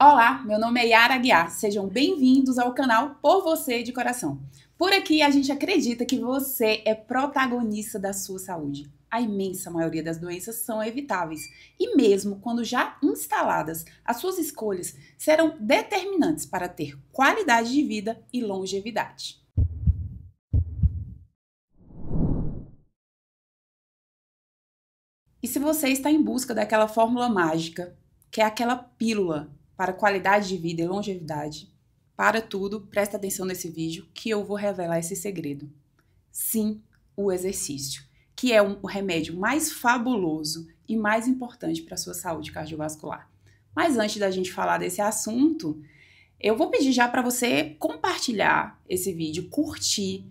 Olá, meu nome é Yara Aguiar. Sejam bem-vindos ao canal Por Você de Coração. Por aqui a gente acredita que você é protagonista da sua saúde. A imensa maioria das doenças são evitáveis e mesmo quando já instaladas, as suas escolhas serão determinantes para ter qualidade de vida e longevidade. E se você está em busca daquela fórmula mágica, que é aquela pílula para qualidade de vida e longevidade, para tudo, presta atenção nesse vídeo que eu vou revelar esse segredo. Sim, o exercício, que é o remédio mais fabuloso e mais importante para a sua saúde cardiovascular. Mas antes da gente falar desse assunto, eu vou pedir já para você compartilhar esse vídeo, curtir,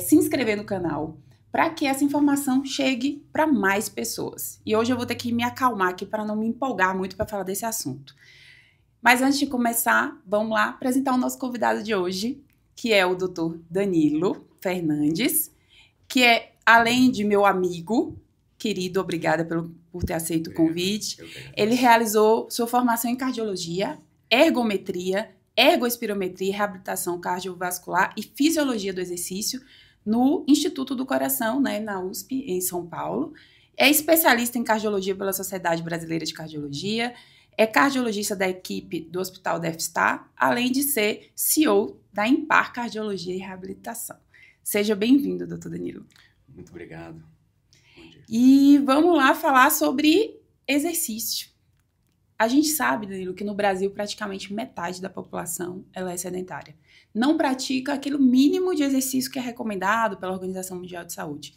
se inscrever no canal, para que essa informação chegue para mais pessoas. E hoje eu vou ter que me acalmar aqui para não me empolgar muito para falar desse assunto. Mas antes de começar, vamos lá apresentar o nosso convidado de hoje, que é o Dr. Danilo Fernandes, que é, além de meu amigo, querido, obrigada por ter aceito o convite. Ele realizou sua formação em cardiologia, ergometria, ergoespirometria, reabilitação cardiovascular e fisiologia do exercício no Instituto do Coração, né, na USP, em São Paulo. É especialista em cardiologia pela Sociedade Brasileira de Cardiologia, é cardiologista da equipe do Hospital DefStar, além de ser CEO da Impar Cardiologia e Reabilitação. Seja bem-vindo, doutor Danilo. Muito obrigado. Bom dia. E vamos lá falar sobre exercício. A gente sabe, Danilo, que no Brasil praticamente metade da população ela é sedentária. Não pratica aquele mínimo de exercício que é recomendado pela Organização Mundial de Saúde.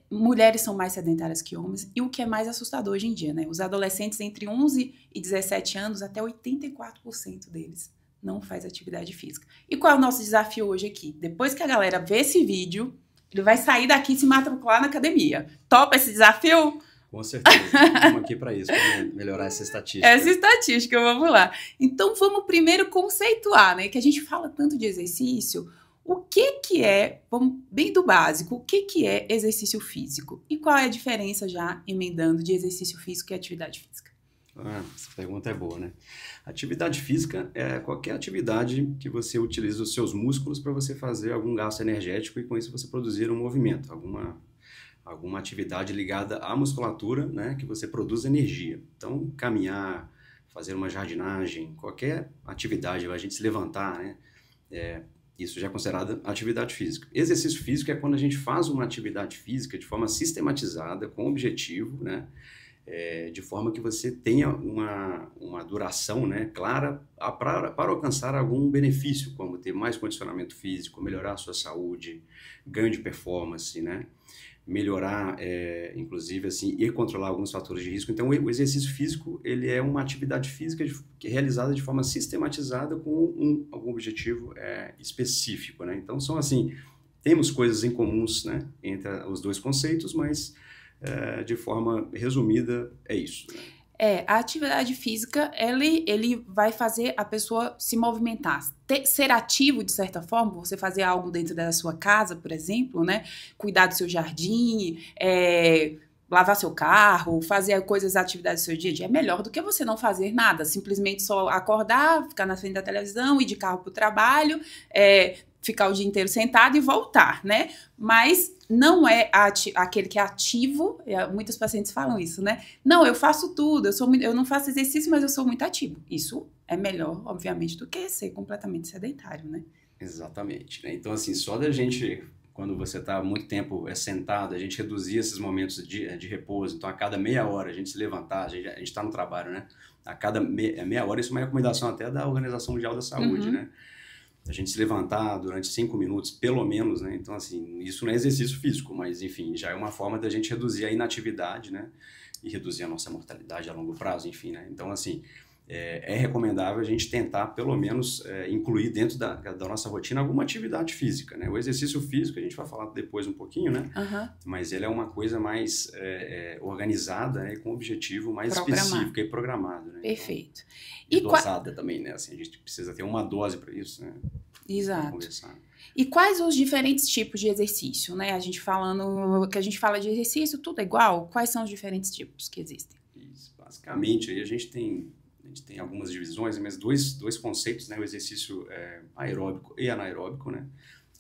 Mulheres são mais sedentárias que homens, e o que é mais assustador hoje em dia, né? Os adolescentes entre 11 e 17 anos, até 84% deles não faz atividade física. E qual é o nosso desafio hoje aqui? Depois que a galera vê esse vídeo, ele vai sair daqui e se matricular na academia. Topa esse desafio? Com certeza. Estamos aqui para isso, para melhorar essa estatística. Essa estatística, vamos lá. Então, vamos primeiro conceituar, né? Que a gente fala tanto de exercício. O que é, vamos bem do básico, o que é exercício físico? E qual é a diferença, já emendando, de exercício físico e atividade física? Essa pergunta é boa, né? Atividade física é qualquer atividade que você utiliza os seus músculos para você fazer algum gasto energético e com isso você produzir um movimento, alguma atividade ligada à musculatura, né? Que você produz energia. Então, caminhar, fazer uma jardinagem, qualquer atividade, a gente se levantar, né? Isso já é considerado atividade física. Exercício físico é quando a gente faz uma atividade física de forma sistematizada, com objetivo, né? De forma que você tenha uma duração, né, clara para alcançar algum benefício, como ter mais condicionamento físico, melhorar a sua saúde, ganho de performance, né? Melhorar, inclusive, assim, e controlar alguns fatores de risco. Então, o exercício físico, ele é uma atividade física que é realizada de forma sistematizada com algum objetivo específico, né? Então, são assim, temos coisas em comuns, né, entre os dois conceitos, mas de forma resumida é isso, né? A atividade física, ele vai fazer a pessoa se movimentar, ser ativo de certa forma, você fazer algo dentro da sua casa, por exemplo, né? Cuidar do seu jardim, lavar seu carro, fazer coisas, atividades do seu dia a dia, é melhor do que você não fazer nada, simplesmente só acordar, ficar na frente da televisão, ir de carro para o trabalho, ficar o dia inteiro sentado e voltar, né? Mas não é aquele que é ativo, muitos pacientes falam isso, né? Não, eu faço tudo, eu não faço exercício, mas eu sou muito ativo. Isso é melhor, obviamente, do que ser completamente sedentário, né? Exatamente, né? Então, assim, só da gente, quando você está muito tempo sentado, a gente reduzir esses momentos de repouso. Então, a cada meia hora a gente se levantar, a gente está no trabalho, né? A cada meia hora, isso é uma recomendação até da Organização Mundial da Saúde, né? A gente se levantar durante 5 minutos, pelo menos, né? Então, assim, isso não é exercício físico, mas, enfim, já é uma forma da gente reduzir a inatividade, né? E reduzir a nossa mortalidade a longo prazo, enfim, né? Então, assim, é recomendável a gente tentar, pelo menos, incluir dentro da nossa rotina alguma atividade física, né? O exercício físico, a gente vai falar depois um pouquinho, né? Mas ele é uma coisa mais organizada, né? Com um objetivo mais específico e programado, né? Perfeito. Então, e dosada também, né? Assim, a gente precisa ter uma dose para isso, né? Exato. E quais os diferentes tipos de exercício, né? A gente fala de exercício, tudo é igual. Quais são os diferentes tipos que existem? Isso, basicamente, aí a gente tem gente tem algumas divisões, mas dois conceitos, né? O exercício aeróbico e anaeróbico, né?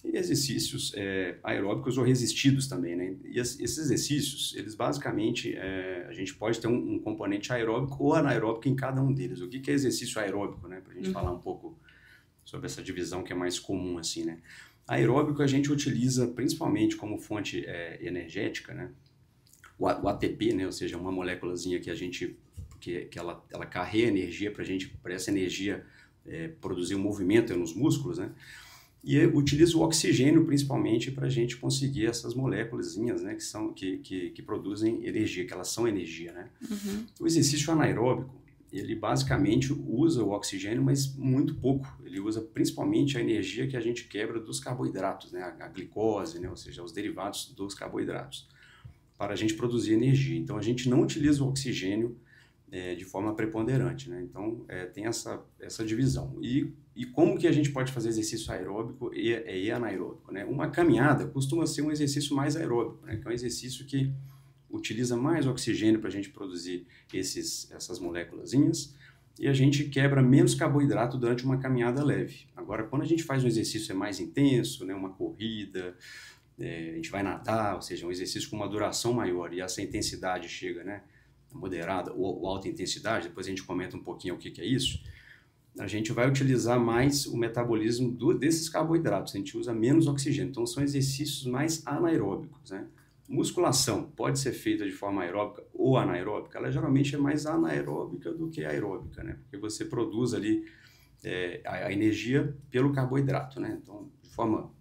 E exercícios aeróbicos ou resistidos também, né? E esses exercícios, eles basicamente, a gente pode ter um componente aeróbico ou anaeróbico em cada um deles. O que é exercício aeróbico, né? Para a gente falar um pouco sobre essa divisão que é mais comum, assim, né? Aeróbico a gente utiliza principalmente como fonte energética, né? O ATP, né? Ou seja, uma moléculazinha que ela carrega energia para essa energia produzir um movimento nos músculos, né? E utiliza o oxigênio principalmente para a gente conseguir essas moléculazinhas, né, que produzem energia, que elas são energia, né? O exercício anaeróbico, ele basicamente usa o oxigênio, mas muito pouco. Ele usa principalmente a energia que a gente quebra dos carboidratos, né, a glicose, né, ou seja, os derivados dos carboidratos, para a gente produzir energia. Então, a gente não utiliza o oxigênio de forma preponderante, né? Então, tem essa divisão. E como que a gente pode fazer exercício aeróbico e anaeróbico, né? Uma caminhada costuma ser um exercício mais aeróbico, né? Que é um exercício que utiliza mais oxigênio para a gente produzir essas moléculazinhas e a gente quebra menos carboidrato durante uma caminhada leve. Agora, quando a gente faz um exercício mais intenso, né? Uma corrida, a gente vai nadar, ou seja, um exercício com uma duração maior e essa intensidade chega, né? Moderada ou alta intensidade, depois a gente comenta um pouquinho o que é isso, a gente vai utilizar mais o metabolismo desses carboidratos, a gente usa menos oxigênio, então são exercícios mais anaeróbicos, né? Musculação pode ser feita de forma aeróbica ou anaeróbica, ela geralmente é mais anaeróbica do que aeróbica, né? Porque você produz ali a energia pelo carboidrato, né? Então, de forma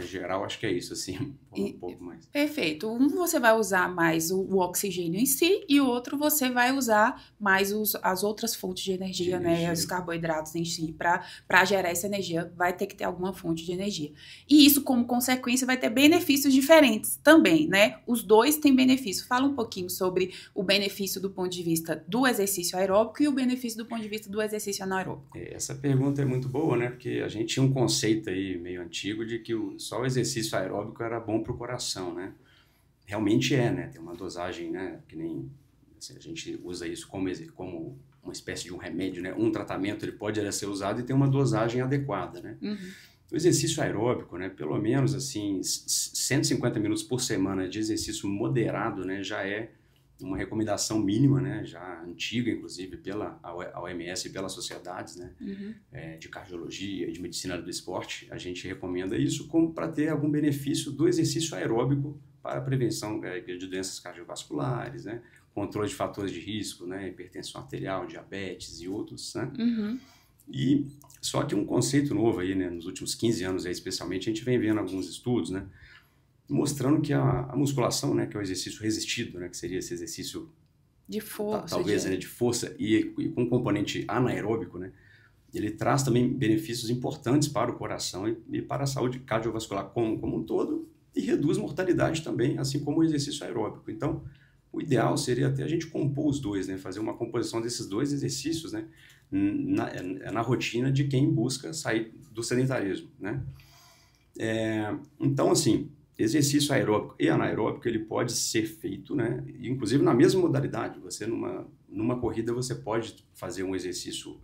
geral, acho que é isso, assim, um pouco mais. Perfeito. Um você vai usar mais o oxigênio em si e o outro você vai usar mais as outras fontes de energia, né? Os carboidratos em si. Para gerar essa energia, vai ter que ter alguma fonte de energia. E isso, como consequência, vai ter benefícios diferentes também, né? Os dois têm benefício. Fala um pouquinho sobre o benefício do ponto de vista do exercício aeróbico e o benefício do ponto de vista do exercício anaeróbico. Essa pergunta é muito boa, né? Porque a gente tinha um conceito aí meio antigo de que só o exercício aeróbico era bom para o coração, né? Realmente né? Tem uma dosagem, né? Que nem assim, a gente usa isso como uma espécie de um remédio, né? Um tratamento ele pode ser usado e tem uma dosagem adequada, né? O exercício aeróbico, né? Pelo menos assim 150 minutos por semana de exercício moderado, né? Já é uma recomendação mínima, né? Já antiga, inclusive, pela OMS e pelas sociedades, né? De cardiologia, de medicina do esporte, a gente recomenda isso como para ter algum benefício do exercício aeróbico para a prevenção de doenças cardiovasculares, né? Controle de fatores de risco, né? Hipertensão arterial, diabetes e outros, né? E só que um conceito novo aí, né? Nos últimos 15 anos, aí, especialmente, a gente vem vendo alguns estudos, né? Mostrando que a musculação, né, que é o exercício resistido, né, que seria esse exercício de força, talvez de força e com componente anaeróbico, né, ele traz também benefícios importantes para o coração e para a saúde cardiovascular como um todo e reduz mortalidade também, assim como o exercício aeróbico. Então, o ideal seria até a gente compor os dois, né, fazer uma composição desses dois exercícios, né, na rotina de quem busca sair do sedentarismo, né. Então, assim, exercício aeróbico e anaeróbico, ele pode ser feito, né? Inclusive na mesma modalidade. Você, numa corrida, você pode fazer um exercício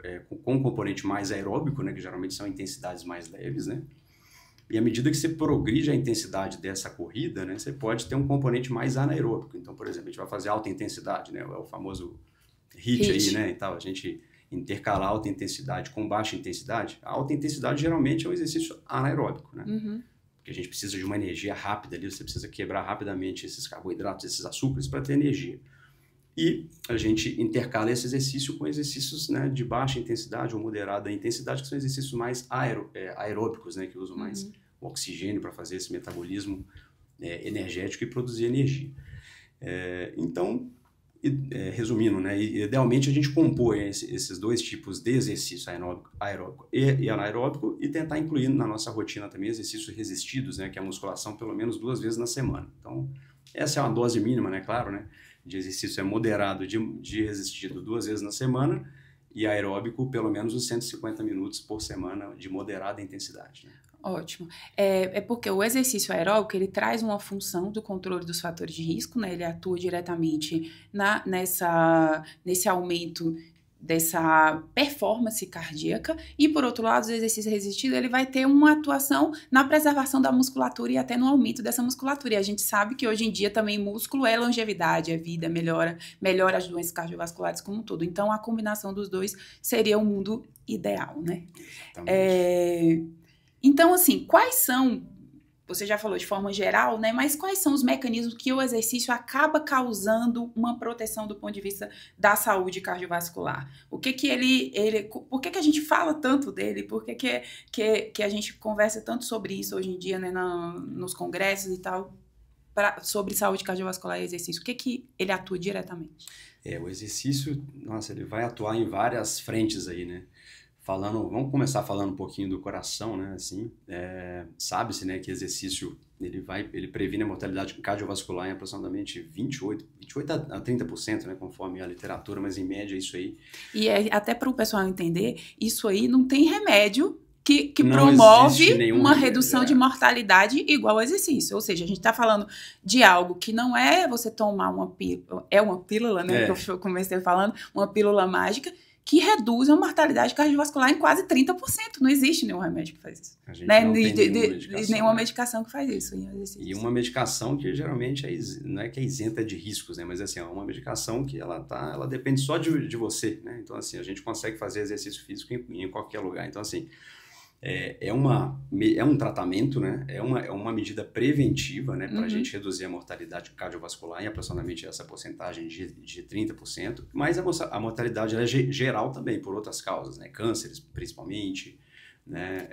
com um componente mais aeróbico, né? Que geralmente são intensidades mais leves, né? E à medida que você progride a intensidade dessa corrida, né? Você pode ter um componente mais anaeróbico. Então, por exemplo, a gente vai fazer alta intensidade, né? É o famoso HIIT aí, né? E tal. A gente intercalar alta intensidade com baixa intensidade. A alta intensidade, geralmente, é um exercício anaeróbico, né? Porque a gente precisa de uma energia rápida ali, você precisa quebrar rapidamente esses carboidratos, esses açúcares para ter energia. E a gente intercala esse exercício com exercícios, né, de baixa intensidade ou moderada intensidade, que são exercícios mais aeróbicos, né, que usam mais o oxigênio para fazer esse metabolismo energético e produzir energia. Então, resumindo, né, idealmente a gente compor esses dois tipos de exercício aeróbico e anaeróbico e tentar incluir na nossa rotina também exercícios resistidos, né, que é a musculação pelo menos 2 vezes na semana. Então, essa é uma dose mínima, né, claro, né, de exercício moderado de resistido 2 vezes na semana e aeróbico pelo menos os 150 minutos por semana de moderada intensidade, né? Ótimo. É porque o exercício aeróbico, ele traz uma função do controle dos fatores de risco, né? Ele atua diretamente nesse aumento dessa performance cardíaca, e por outro lado, o exercício resistido ele vai ter uma atuação na preservação da musculatura e até no aumento dessa musculatura. E a gente sabe que hoje em dia também músculo é longevidade, é vida, melhora as doenças cardiovasculares como um todo. Então, a combinação dos dois seria o mundo ideal, né? Então, assim, quais são... Você já falou de forma geral, né? Mas quais são os mecanismos que o exercício acaba causando uma proteção do ponto de vista da saúde cardiovascular? Por que a gente fala tanto dele? Por que a gente conversa tanto sobre isso hoje em dia, né? Nos congressos e tal, sobre saúde cardiovascular e exercício? O que ele atua diretamente? O exercício, nossa, ele vai atuar em várias frentes aí, né? Vamos começar falando um pouquinho do coração, né? Assim, sabe-se, né, que exercício ele previne a mortalidade cardiovascular em aproximadamente 28 a 30%, né, conforme a literatura, mas em média é isso aí. E até para o pessoal entender, isso aí não tem remédio que promove uma redução de mortalidade igual ao exercício. Ou seja, a gente está falando de algo que não é você tomar uma pílula, né? Que eu comecei falando, uma pílula mágica, que reduz a mortalidade cardiovascular em quase 30%. Não existe nenhum remédio que faz isso. A gente não tem nenhuma medicação que faz isso. E uma medicação que geralmente não é que é isenta de riscos, né? Mas assim, é uma medicação que ela depende só de você, né? Então assim, a gente consegue fazer exercício físico em qualquer lugar. Então assim, é um tratamento, né? É uma medida preventiva, né? Para a gente reduzir a mortalidade cardiovascular em aproximadamente essa porcentagem de 30%, mas a mortalidade é geral também, por outras causas, né? Cânceres, principalmente, né?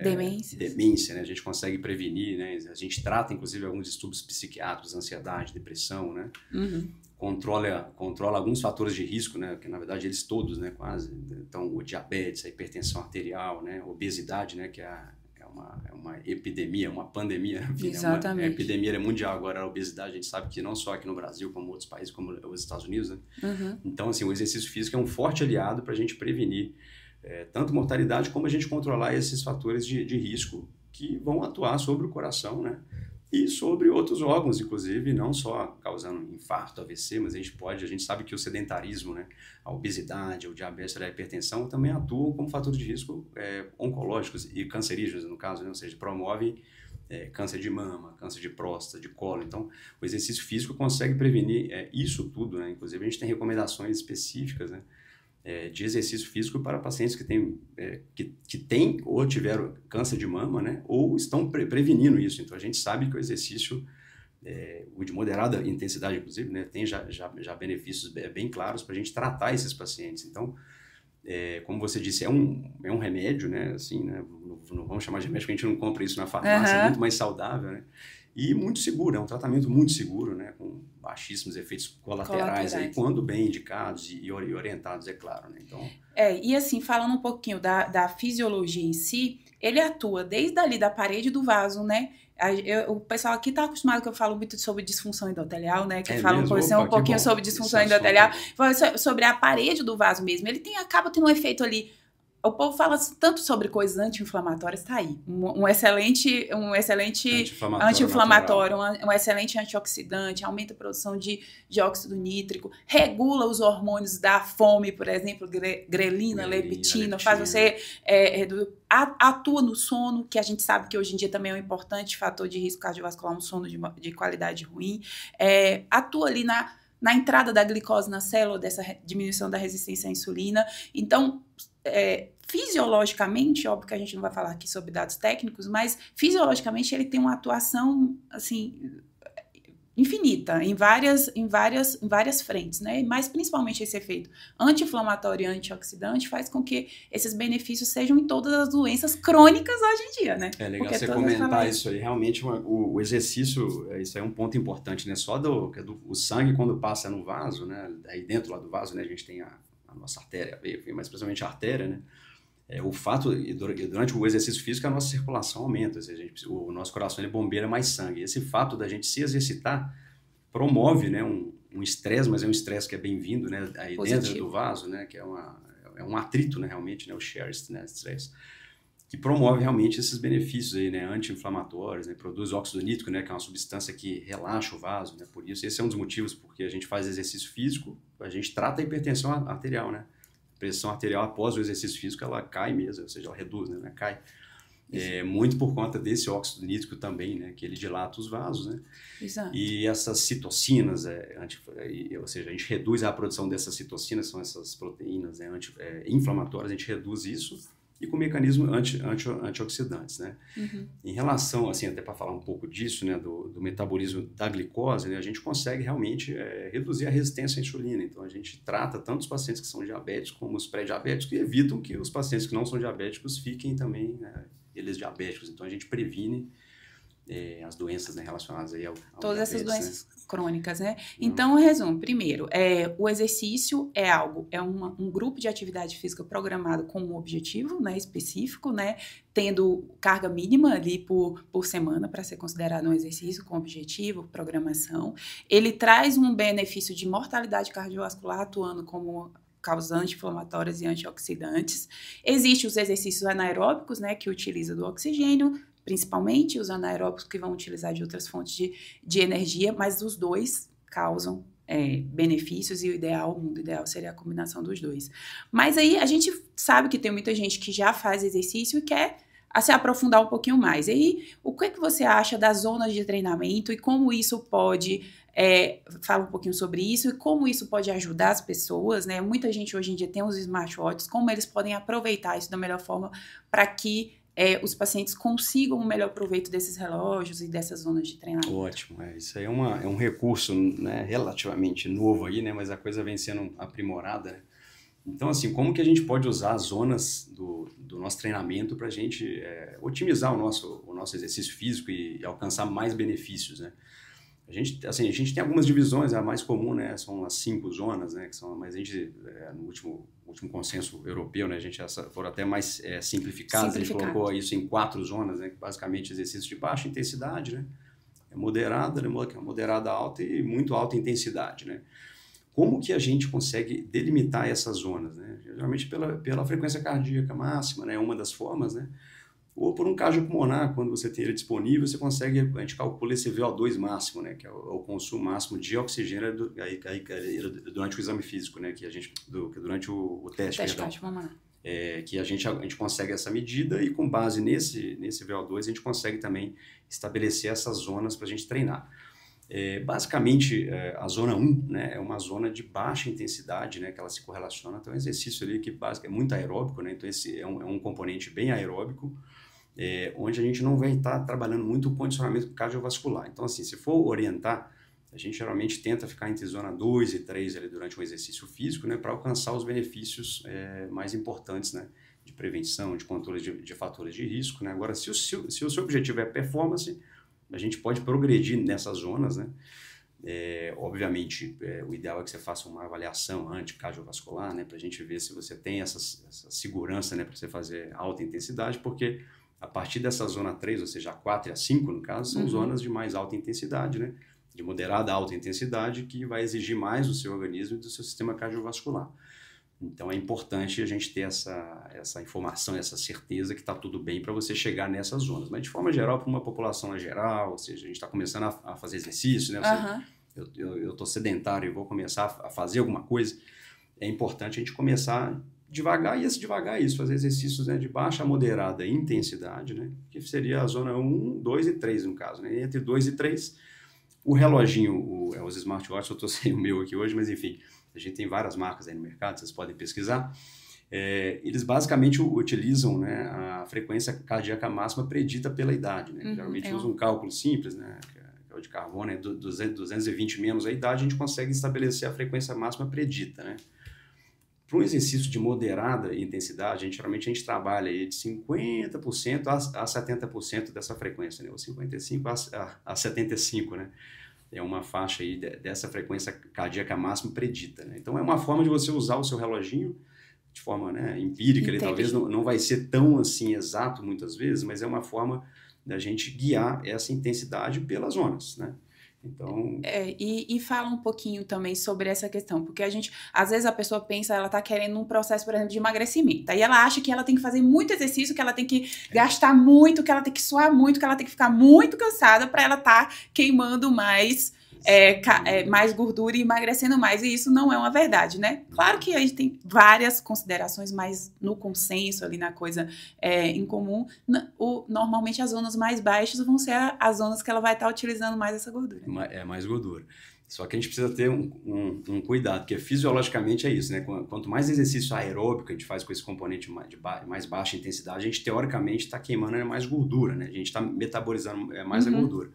Demência, né? A gente consegue prevenir, né? A gente trata, inclusive, alguns distúrbios psiquiátricos, ansiedade, depressão, né? Controla alguns fatores de risco, né? Que na verdade eles todos, né? Quase. Então, o diabetes, a hipertensão arterial, né? Obesidade, né? Que é uma epidemia, uma pandemia. Enfim, exatamente. A epidemia é mundial agora, a obesidade, a gente sabe que não só aqui no Brasil, como outros países, como os Estados Unidos, né? Então, assim, o exercício físico é um forte aliado para a gente prevenir tanto mortalidade como a gente controlar esses fatores de risco que vão atuar sobre o coração, né? E sobre outros órgãos, inclusive, não só causando infarto, AVC, mas a gente sabe que o sedentarismo, né, a obesidade, o diabetes, a hipertensão também atuam como fatores de risco oncológicos e cancerígenos, no caso, né, ou seja, promovem câncer de mama, câncer de próstata, de colo. Então, o exercício físico consegue prevenir isso tudo, né? Inclusive, a gente tem recomendações específicas, né, de exercício físico para pacientes que têm ou tiveram câncer de mama, né, ou estão prevenindo isso. Então, a gente sabe que o exercício, o de moderada intensidade, inclusive, né, tem já benefícios bem claros para a gente tratar esses pacientes. Então, como você disse, é um remédio, né, assim, né, não vamos chamar de remédio, porque a gente não compra isso na farmácia, é muito mais saudável, né, e muito seguro, é um tratamento muito seguro, né, com baixíssimos efeitos colaterais. Aí, quando bem indicados e orientados, é claro, né, então... E assim, falando um pouquinho da fisiologia em si, ele atua desde ali da parede do vaso, né? O pessoal aqui está acostumado que eu falo muito sobre disfunção endotelial, né? Que eu falo um pouquinho sobre disfunção endotelial, sobre a parede do vaso mesmo. Ele acaba tendo um efeito ali. O povo fala tanto sobre coisas anti-inflamatórias, tá aí. Um excelente anti-inflamatório, um excelente antioxidante, aumenta a produção de óxido nítrico, regula os hormônios da fome, por exemplo, grelina, leptina, faz você... atua no sono, que a gente sabe que hoje em dia também é um importante fator de risco cardiovascular, um sono de qualidade ruim. Atua ali na entrada da glicose na célula, dessa diminuição da resistência à insulina. Então... fisiologicamente, óbvio que a gente não vai falar aqui sobre dados técnicos, mas fisiologicamente ele tem uma atuação assim infinita em várias frentes, né? Mas principalmente esse efeito anti-inflamatório e antioxidante faz com que esses benefícios sejam em todas as doenças crônicas hoje em dia, né? É legal você comentar isso aí. Realmente o exercício, isso é um ponto importante, né? Só o sangue quando passa no vaso, né? Aí dentro lá do vaso, né? A gente tem a nossa artéria, mas principalmente a artéria, né? O fato, durante o exercício físico, a nossa circulação aumenta, ou seja, o nosso coração ele bombeia mais sangue. Esse fato da gente se exercitar promove, né, um estresse, mas é um estresse que é bem-vindo, né, aí dentro do vaso, né, que é um atrito, né, realmente, né, o shear stress, que promove realmente esses benefícios aí, né, anti-inflamatórios, né, produz óxido nítrico, né, que é uma substância que relaxa o vaso, né, por isso esse é um dos motivos porque a gente faz exercício físico, a gente trata a hipertensão arterial, né, pressão arterial após o exercício físico, ela cai mesmo, ou seja, ela reduz, né? Ela cai. Muito por conta desse óxido nítrico também, né? Que ele dilata os vasos, né? Exato. E essas citocinas, ou seja, a gente reduz a produção dessas citocinas, são essas proteínas, né, inflamatórias, a gente reduz isso, e com mecanismo antioxidantes, né? Em relação, assim, até para falar um pouco disso, né, do metabolismo da glicose, né, a gente consegue realmente reduzir a resistência à insulina. Então, a gente trata tanto os pacientes que são diabéticos como os pré-diabéticos e evitam que os pacientes que não são diabéticos fiquem também, né, eles diabéticos. Então, a gente previne as doenças, né, relacionadas aí ao todas diabetes, essas doenças, né, crônicas, né? Não. Então, resumo. Primeiro, o exercício é um grupo de atividade física programado com um objetivo, né, específico, né, tendo carga mínima ali por semana para ser considerado um exercício com objetivo, programação. Ele traz um benefício de mortalidade cardiovascular atuando como causantes inflamatórios e antioxidantes. Existem os exercícios anaeróbicos, né, que utilizam do oxigênio, principalmente os anaeróbicos que vão utilizar de outras fontes de energia, mas os dois causam benefícios e o mundo ideal seria a combinação dos dois. Mas aí a gente sabe que tem muita gente que já faz exercício e quer se aprofundar um pouquinho mais. E aí, o que você acha das zonas de treinamento e como isso pode... fala um pouquinho sobre isso e como isso pode ajudar as pessoas, né? Muita gente hoje em dia tem os smartwatches, como eles podem aproveitar isso da melhor forma para que os pacientes consigam o melhor proveito desses relógios e dessas zonas de treinamento. Ótimo, isso aí é um recurso, né, relativamente novo aí, né, mas a coisa vem sendo aprimorada, né? Então, assim, como que a gente pode usar as zonas do nosso treinamento para a gente otimizar o nosso exercício físico e alcançar mais benefícios, né? A gente tem algumas divisões, a mais comum, né, são as 5 zonas, né, mas a gente, no último consenso europeu, né, foram até mais simplificadas, a gente colocou isso em 4 zonas, né, basicamente exercícios de baixa intensidade, né, moderada alta e muito alta intensidade, né. Como que a gente consegue delimitar essas zonas, né? Geralmente pela frequência cardíaca máxima, né, uma das formas, né, ou por um cardiopulmonar, quando você tem ele disponível, a gente calcula esse VO2 máximo, né, que é o consumo máximo de oxigênio durante o exame físico, né, durante o teste. Cardiopulmonar. Que a gente consegue essa medida e com base nesse VO2 a gente consegue também estabelecer essas zonas para a gente treinar. Basicamente, a zona 1, né, é uma zona de baixa intensidade, né, que ela se correlaciona. Então, é um exercício ali que é muito aeróbico, né, então esse é um componente bem aeróbico, onde a gente não vai estar trabalhando muito o condicionamento cardiovascular. Então, assim, se for orientar, a gente geralmente tenta ficar entre zona 2 e 3 ali durante um exercício físico, né, para alcançar os benefícios mais importantes, né, de prevenção, de controle de fatores de risco, né. Agora, se o seu objetivo é performance, a gente pode progredir nessas zonas, né? Obviamente, o ideal é que você faça uma avaliação anticardiovascular, né? Para a gente ver se você tem essa segurança, né? Para você fazer alta intensidade, porque a partir dessa zona 3, ou seja, a 4 e a 5, no caso, são zonas de mais alta intensidade, né? De moderada a alta intensidade, que vai exigir mais do seu organismo e do seu sistema cardiovascular. Então, é importante a gente ter essa informação, essa certeza que está tudo bem para você chegar nessas zonas. Mas, de forma geral, para uma população geral, ou seja, a gente está começando a fazer exercício, né? Eu estou sedentário e vou começar a fazer alguma coisa, é importante a gente começar devagar, fazer exercícios, né, de baixa a moderada intensidade, né? Que seria a zona 1, 2 e 3, no caso, né? Entre 2 e 3, o reloginho, os smartwatches, eu estou sem o meu aqui hoje, mas enfim... A gente tem várias marcas aí no mercado, vocês podem pesquisar. Eles basicamente utilizam, né, a frequência cardíaca máxima predita pela idade, né? Geralmente usam um cálculo simples, né, que é o de carbono, 220 menos a idade, a gente consegue estabelecer a frequência máxima predita, né? Para um exercício de moderada intensidade, geralmente a gente trabalha aí de 50% a 70% dessa frequência, né? Ou 55% a 75%, né? É uma faixa aí dessa frequência cardíaca máxima predita, né? Então, é uma forma de você usar o seu reloginho de forma, né, empírica. Ele talvez não vai ser tão assim exato muitas vezes, mas é uma forma da gente guiar essa intensidade pelas zonas, né? Então... E fala um pouquinho também sobre essa questão, porque às vezes a pessoa pensa, ela tá querendo um processo, por exemplo, de emagrecimento, aí ela acha que ela tem que fazer muito exercício, que ela tem que gastar muito, que ela tem que suar muito, que ela tem que ficar muito cansada para ela tá queimando mais mais gordura e emagrecendo mais. E isso não é uma verdade, né? Claro que a gente tem várias considerações, mas no consenso, ali na coisa em comum, normalmente as zonas mais baixas vão ser as zonas que ela vai estar utilizando mais essa gordura. É mais gordura. Só que a gente precisa ter um cuidado, porque fisiologicamente é isso, né? Quanto mais exercício aeróbico a gente faz com esse componente de mais baixa intensidade, a gente teoricamente está queimando mais gordura, né? A gente está metabolizando mais a gordura.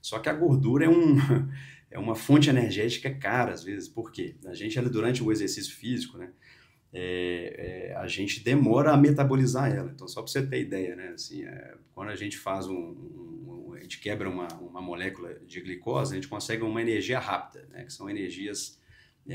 Só que a gordura é uma fonte energética cara, às vezes. Por quê? A gente, durante o exercício físico, né? A gente demora a metabolizar ela. Então, só para você ter ideia, né? Assim, quando a gente faz a gente quebra uma molécula de glicose, a gente consegue uma energia rápida, né? Que são energias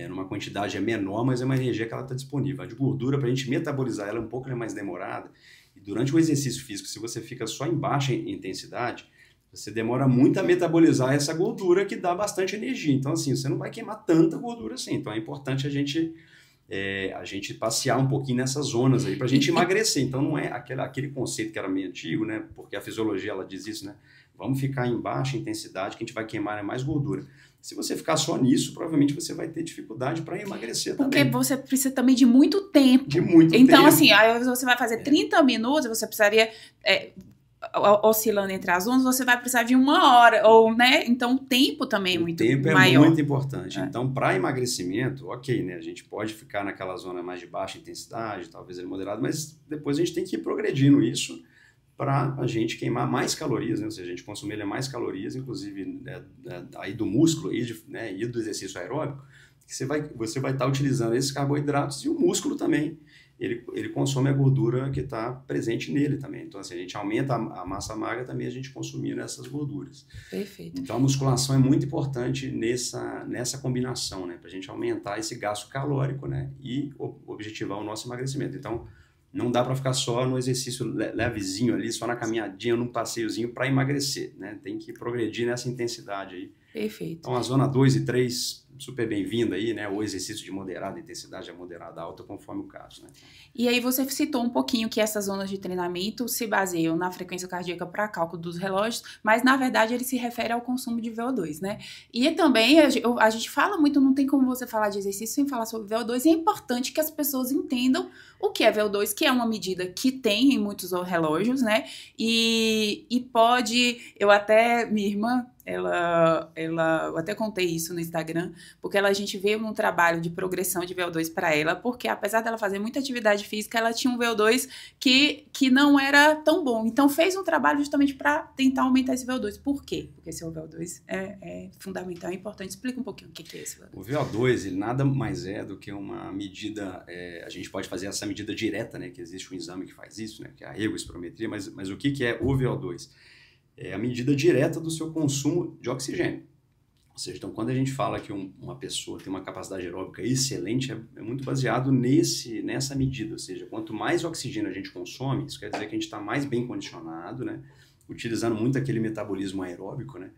numa quantidade menor, mas é uma energia que ela está disponível. A de gordura, para a gente metabolizar ela, é um pouco mais demorada. E durante o exercício físico, se você fica só em baixa intensidade, você demora muito a metabolizar essa gordura que dá bastante energia. Então, assim, você não vai queimar tanta gordura assim. Então, é importante a gente passear um pouquinho nessas zonas aí para a gente emagrecer. Então, não é aquele conceito que era meio antigo, né? Porque a fisiologia, ela diz isso, né? Vamos ficar em baixa intensidade que a gente vai queimar mais gordura. Se você ficar só nisso, provavelmente você vai ter dificuldade para emagrecer também. Porque você precisa também de muito tempo. Então, assim, aí você vai fazer 30 minutos, você precisaria... oscilando entre as zonas, você vai precisar de 1 hora, ou, né? Então, o tempo também é muito maior. O tempo é muito importante. Então, para emagrecimento, ok, né? A gente pode ficar naquela zona mais de baixa intensidade, talvez ele moderado, mas depois a gente tem que ir progredindo isso para a gente queimar mais calorias, né? Ou seja, a gente consumir mais calorias, inclusive aí do músculo e do exercício aeróbico, que você vai estar utilizando esses carboidratos e o músculo também. Ele consome a gordura que está presente nele também. Então, assim, a gente aumenta a massa magra também, a gente consumindo essas gorduras. Perfeito. Então, a musculação é muito importante nessa combinação, né? Para a gente aumentar esse gasto calórico, né? E objetivar o nosso emagrecimento. Então, não dá para ficar só no exercício levezinho ali, só na caminhadinha, num passeiozinho para emagrecer, né? Tem que progredir nessa intensidade aí. Perfeito. Então, a zona 2 e 3, super bem-vinda aí, né? O exercício de moderada intensidade a moderada alta, conforme o caso, né? E aí você citou um pouquinho que essas zonas de treinamento se baseiam na frequência cardíaca para cálculo dos relógios, mas, na verdade, ele se refere ao consumo de VO2, né? E também, a gente fala muito, não tem como você falar de exercício sem falar sobre VO2, e é importante que as pessoas entendam o que é VO2, que é uma medida que tem em muitos relógios, né? E pode, minha irmã, eu até contei isso no Instagram, porque a gente veio num trabalho de progressão de VO2 para ela, porque apesar dela fazer muita atividade física, ela tinha um VO2 que não era tão bom. Então, fez um trabalho justamente para tentar aumentar esse VO2. Por quê? Porque esse VO2 é fundamental, é importante. Explica um pouquinho o que é esse VO2. O VO2, ele nada mais é do que uma medida, a gente pode fazer essa medida direta, né, que existe um exame que faz isso, né, que é a ergospirometria, mas o que é o VO2? É a medida direta do seu consumo de oxigênio. Ou seja, então, quando a gente fala que uma pessoa tem uma capacidade aeróbica excelente, é muito baseado nessa medida. Ou seja, quanto mais oxigênio a gente consome, isso quer dizer que a gente está mais bem condicionado, né? Utilizando muito aquele metabolismo aeróbico, né?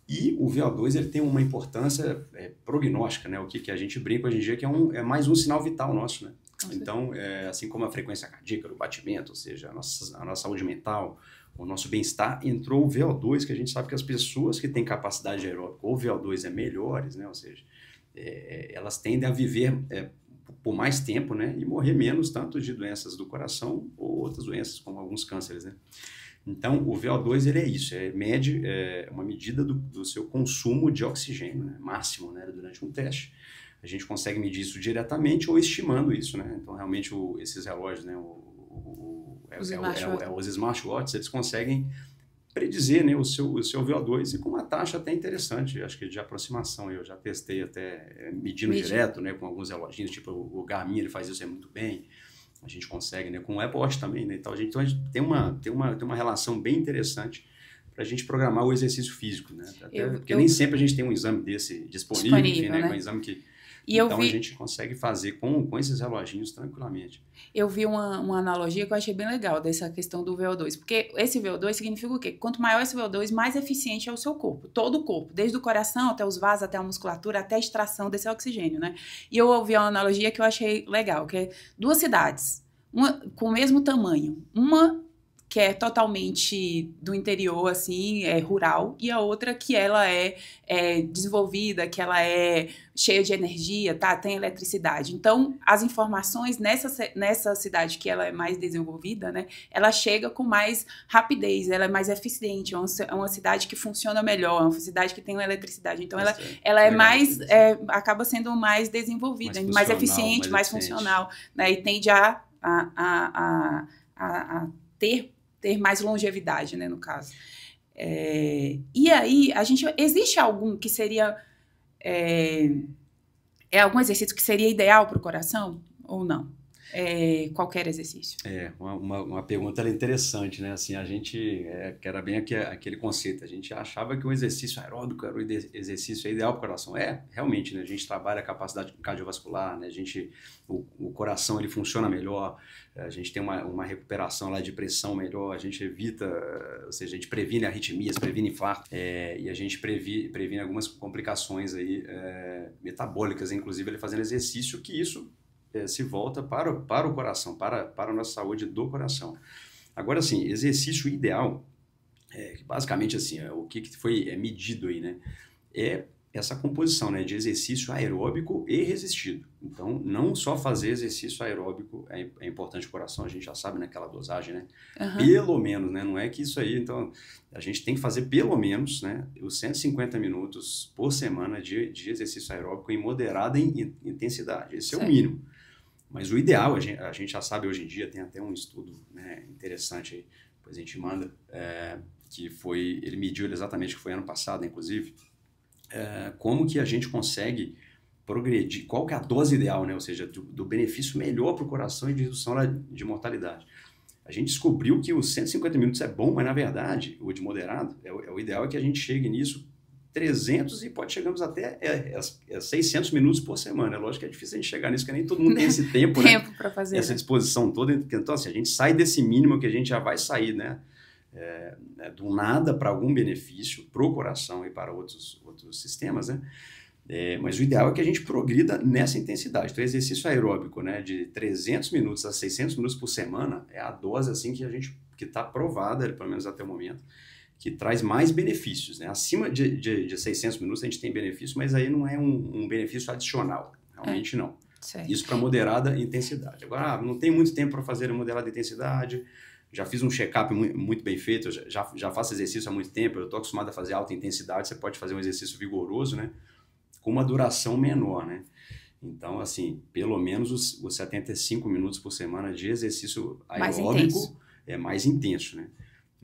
E o VO2 ele tem uma importância prognóstica, né? O que a gente brinca hoje em dia que é mais um sinal vital nosso, né? Então, assim como a frequência cardíaca, o batimento, ou seja, a nossa saúde mental, o nosso bem-estar, entrou o VO2, que a gente sabe que as pessoas que têm capacidade aeróbica ou VO2 melhores, né? Ou seja, elas tendem a viver por mais tempo, né? E morrer menos, tanto de doenças do coração ou outras doenças, como alguns cânceres, né? Então, o VO2 ele é isso, é uma medida do seu consumo de oxigênio, né? Máximo, né? Durante um teste. A gente consegue medir isso diretamente ou estimando isso, né? Então, realmente, esses relógios, né? Os smartwatches, eles conseguem predizer, né, o seu VO2 e com uma taxa até interessante, acho que de aproximação. Eu já testei até medindo direto, né, com alguns reloginhos, tipo o Garmin, ele faz isso muito bem. A gente consegue, né, com o Apple Watch também, né? Então, a gente tem uma relação bem interessante para a gente programar o exercício físico, né? Porque nem sempre a gente tem um exame desse disponível, enfim, né? Um exame que... Então, a gente consegue fazer com esses reloginhos tranquilamente. Eu vi uma analogia que eu achei bem legal dessa questão do VO2, porque esse VO2 significa o quê? Quanto maior esse VO2, mais eficiente é o seu corpo, todo o corpo, desde o coração até os vasos, até a musculatura, até a extração desse oxigênio, né? E eu ouvi uma analogia que eu achei legal, que é 2 cidades, uma com o mesmo tamanho, uma que é totalmente do interior, assim, é rural, e a outra que ela é desenvolvida, que ela é cheia de energia, tá? Tem eletricidade. Então, as informações nessa cidade que ela é mais desenvolvida, né? Ela chega com mais rapidez, ela é mais eficiente, é uma cidade que funciona melhor, é uma cidade que tem uma eletricidade. Então, ela é mais, acaba sendo mais desenvolvida, mais eficiente, mais funcional, né? E tende a ter mais longevidade, né, no caso. E aí, existe algum que seria... algum exercício que seria ideal para o coração ou não? Qualquer exercício. Uma pergunta interessante, né? Assim, a gente, que era bem aquele conceito, a gente achava que o exercício aeróbico era o exercício ideal para o coração. Realmente, né? A gente trabalha a capacidade cardiovascular, né? O coração ele funciona melhor, a gente tem uma recuperação lá de pressão melhor, a gente evita, ou seja, a gente previne arritmias, previne infarto, e a gente previne algumas complicações aí, metabólicas, inclusive ele fazendo exercício, que isso se volta para o coração, para a nossa saúde do coração. Agora, assim, exercício ideal, basicamente assim, o que foi medido aí, né? É essa composição, né, de exercício aeróbico e resistido. Então, não só fazer exercício aeróbico é importante para o coração, a gente já sabe naquela dosagem, né? Uhum. Pelo menos, né? Não é que isso aí, então, a gente tem que fazer pelo menos, né, os 150 minutos por semana de exercício aeróbico em moderada intensidade. Esse é o mínimo. Mas o ideal, a gente já sabe hoje em dia, tem até um estudo, né, interessante aí, depois a gente manda, ele mediu exatamente, que foi ano passado, inclusive, como que a gente consegue progredir, qual que é a dose ideal, né, ou seja, do benefício melhor para o coração e de redução de mortalidade. A gente descobriu que os 150 minutos é bom, mas na verdade, o de moderado, o ideal é que a gente chegue nisso 300 e chegamos até 600 minutos por semana. É lógico que é difícil a gente chegar nisso, porque nem todo mundo tem esse tempo, né? Para fazer, essa disposição toda. Então, assim, a gente sai desse mínimo que a gente já vai sair, né? Do nada para algum benefício para o coração e para outros sistemas, né? Mas o ideal é que a gente progrida nessa intensidade. Então, exercício aeróbico, né, de 300 minutos a 600 minutos por semana é a dose assim que está provada, pelo menos até o momento, que traz mais benefícios, né? Acima de 600 minutos a gente tem benefício, mas aí não é um benefício adicional, realmente não. Certo. Isso para moderada intensidade. Agora, não tem muito tempo para fazer a moderada intensidade, já fiz um check-up muito bem feito, já faço exercício há muito tempo, eu estou acostumado a fazer alta intensidade, você pode fazer um exercício vigoroso, né? Com uma duração menor, né? Então, assim, pelo menos os 75 minutos por semana de exercício aeróbico é mais intenso, né?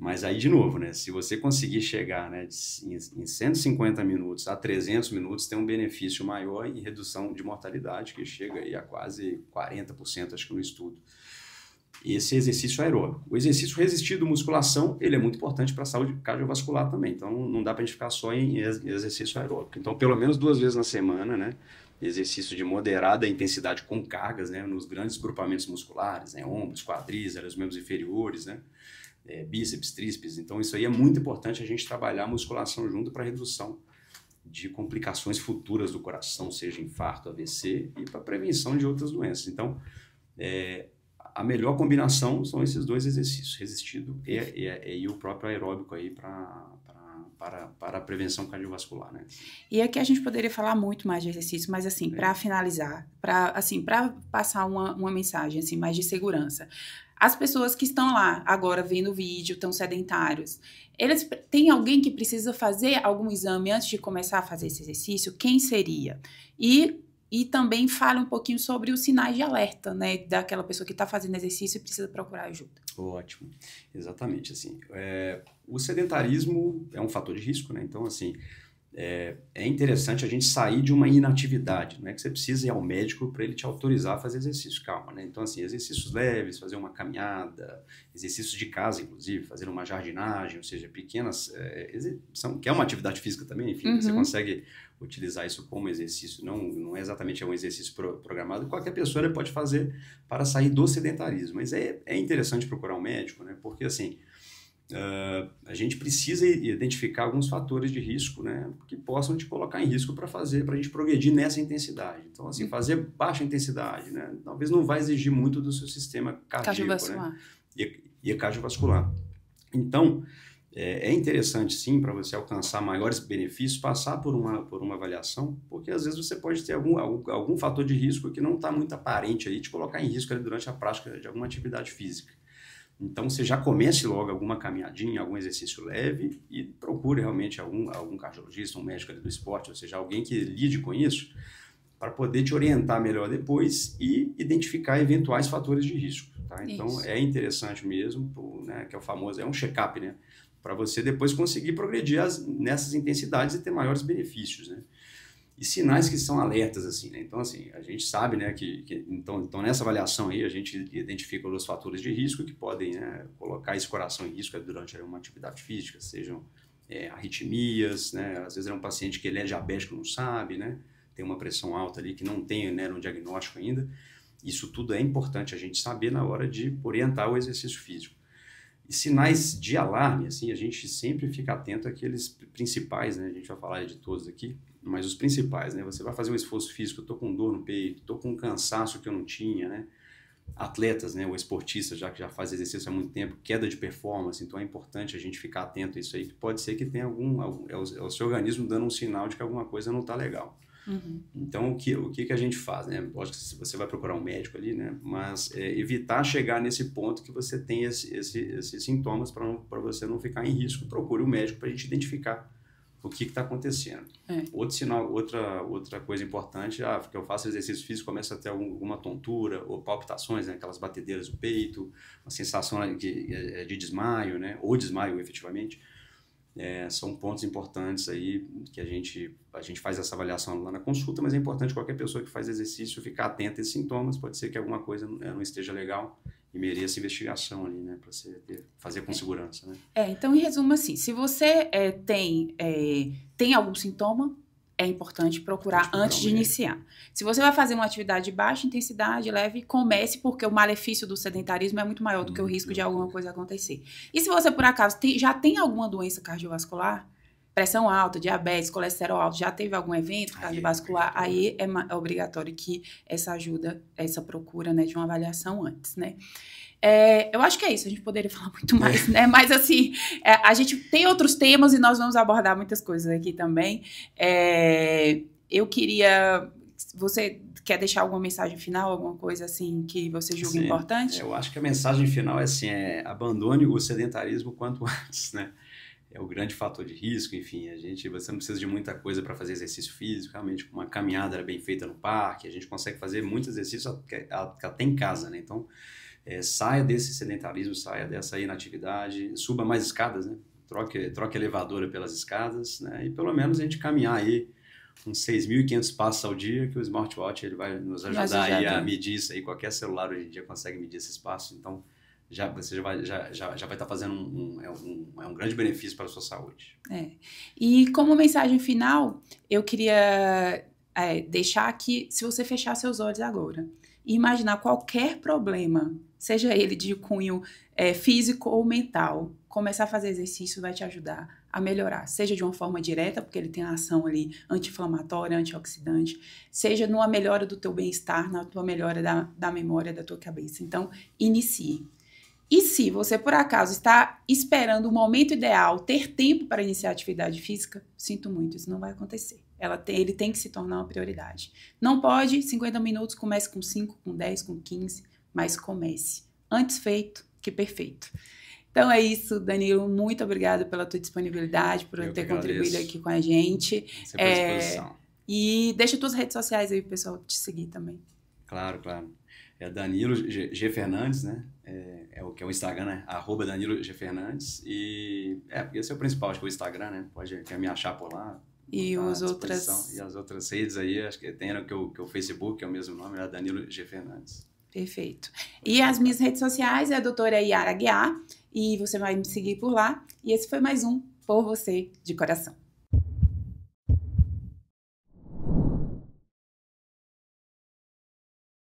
Mas aí, de novo, né, se você conseguir chegar, né, em 150 minutos a 300 minutos, tem um benefício maior em redução de mortalidade, que chega aí a quase 40%, acho que no estudo. Esse é exercício aeróbico. O exercício resistido, musculação, ele é muito importante para a saúde cardiovascular também. Então, não dá para a gente ficar só em exercício aeróbico. Então, pelo menos 2 vezes na semana, né, exercício de moderada intensidade com cargas, né, nos grandes grupamentos musculares, né, ombros, quadris, membros inferiores, né, bíceps, tríceps. Então, isso aí é muito importante a gente trabalhar a musculação junto para redução de complicações futuras do coração, seja infarto, AVC, e para prevenção de outras doenças. Então, a melhor combinação são esses 2 exercícios, resistido e o próprio aeróbico aí para a prevenção cardiovascular, né? E aqui a gente poderia falar muito mais de exercício, mas assim, para finalizar, para passar uma mensagem assim, mais de segurança. As pessoas que estão lá agora vendo o vídeo, estão sedentários, tem alguém que precisa fazer algum exame antes de começar a fazer esse exercício? Quem seria? E também fale um pouquinho sobre os sinais de alerta, né, daquela pessoa que está fazendo exercício e precisa procurar ajuda. Ótimo, exatamente, assim, o sedentarismo é um fator de risco, né, então, assim, é interessante a gente sair de uma inatividade, não é que você precisa ir ao médico para ele te autorizar a fazer exercício, calma, né, então, assim, exercícios leves, fazer uma caminhada, exercícios de casa, inclusive, fazer uma jardinagem, ou seja, pequenas, que é uma atividade física também, enfim, você consegue utilizar isso como exercício, não é exatamente um exercício programado, qualquer pessoa pode fazer para sair do sedentarismo, mas é interessante procurar um médico, né, porque assim, a gente precisa identificar alguns fatores de risco, né, que possam te colocar em risco para a gente progredir nessa intensidade. Então, assim, fazer baixa intensidade, né, talvez não vai exigir muito do seu sistema cardíaco, né? e a cardiovascular. Então, é interessante, sim, para você alcançar maiores benefícios, passar por uma avaliação, porque às vezes você pode ter algum fator de risco que não está muito aparente aí, te colocar em risco ali durante a prática de alguma atividade física. Então, você já comece logo alguma caminhadinha, algum exercício leve e procure realmente algum cardiologista, um médico ali do esporte, ou seja, alguém que lide com isso, para poder te orientar melhor depois e identificar eventuais fatores de risco. Tá? Então, é interessante mesmo, né, que é o famoso, é um check-up, né, para você depois conseguir progredir nessas intensidades e ter maiores benefícios, né? E sinais que são alertas, assim, né? Então, assim, a gente sabe, né, então nessa avaliação aí, a gente identifica os fatores de risco que podem, né, colocar esse coração em risco durante uma atividade física, sejam arritmias, né? Às vezes é um paciente que ele é diabético, não sabe, né? Tem uma pressão alta ali que não tem, né, no diagnóstico ainda. Isso tudo é importante a gente saber na hora de orientar o exercício físico. E sinais de alarme, assim, a gente sempre fica atento àqueles principais, né? A gente vai falar de todos aqui, mas os principais, né? Você vai fazer um esforço físico, eu tô com dor no peito, tô com um cansaço que eu não tinha, né? Atletas, né? O esportista, já que já faz exercício há muito tempo, queda de performance, então é importante a gente ficar atento a isso aí, que pode ser que tenha é o seu organismo dando um sinal de que alguma coisa não tá legal. Uhum. Então, o que a gente faz, né? Lógico que você vai procurar um médico ali, né? Mas evitar chegar nesse ponto que você tem esses sintomas para você não ficar em risco. Procure um médico para a gente identificar o que está acontecendo. Outro sinal, outra coisa importante, que eu faço exercício físico, começa a ter alguma tontura ou palpitações, né? Aquelas batedeiras no peito, uma sensação de desmaio, né? Ou desmaio efetivamente. São pontos importantes aí que a gente faz essa avaliação lá na consulta, mas é importante qualquer pessoa que faz exercício ficar atenta a esses sintomas. Pode ser que alguma coisa não esteja legal e mereça investigação ali, né, para você fazer com segurança, né? Então, em resumo, assim, se você tem algum sintoma, é importante procurar antes de iniciar. Se você vai fazer uma atividade de baixa intensidade, leve, comece, porque o malefício do sedentarismo é muito maior do que o risco de alguma coisa acontecer. E se você, por acaso, já tem alguma doença cardiovascular, pressão alta, diabetes, colesterol alto, já teve algum evento cardiovascular, aí é obrigatório que essa procura, né, de uma avaliação antes, né? Eu acho que é isso, a gente poderia falar muito mais, né? Mas, assim, a gente tem outros temas e nós vamos abordar muitas coisas aqui também. Eu queria... Você quer deixar alguma mensagem final, alguma coisa, assim, que você julga importante? Eu acho que a mensagem final é assim, abandone o sedentarismo quanto antes, né? É o grande fator de risco, enfim, você não precisa de muita coisa para fazer exercício físico, realmente uma caminhada bem feita no parque, a gente consegue fazer muitos exercícios até em casa, né? Então, saia desse sedentarismo, saia dessa inatividade, suba mais escadas, né? Troque a elevadora pelas escadas, né? E pelo menos a gente caminhar aí uns 6.500 passos ao dia, que o smartwatch ele vai nos ajudar aí a medir isso aí, qualquer celular hoje em dia consegue medir esses passos, então você já vai estar fazendo um grande benefício para a sua saúde. E como mensagem final, eu queria deixar que, se você fechar seus olhos agora e imaginar qualquer problema, seja ele de cunho físico ou mental, começar a fazer exercício vai te ajudar a melhorar, seja de uma forma direta, porque ele tem a ação ali anti-inflamatória, antioxidante, seja numa melhora do teu bem-estar, na tua melhora da memória da tua cabeça. Então, inicie. E se você, por acaso, está esperando o momento ideal, ter tempo para iniciar atividade física, sinto muito, isso não vai acontecer. Ele tem que se tornar uma prioridade. Não pode, 50 minutos, comece com 5, com 10, com 15, mas comece. Antes feito que perfeito. Então é isso, Danilo, muito obrigada pela tua disponibilidade, por ter contribuído aqui com a gente. Sempre à disposição. E deixa tuas redes sociais aí pro pessoal te seguir também. Claro. É Danilo G. Fernandes, né? O que é o Instagram, né? @Danilo G. Fernandes. E porque esse é o principal, acho que é o Instagram, né? Quer me achar por lá. E as outras redes aí, acho que tem que o Facebook, que é o mesmo nome, é Danilo G. Fernandes. Perfeito. E as minhas redes sociais é a doutora Yara Aguiar, e você vai me seguir por lá. E esse foi mais um Por Você de Coração.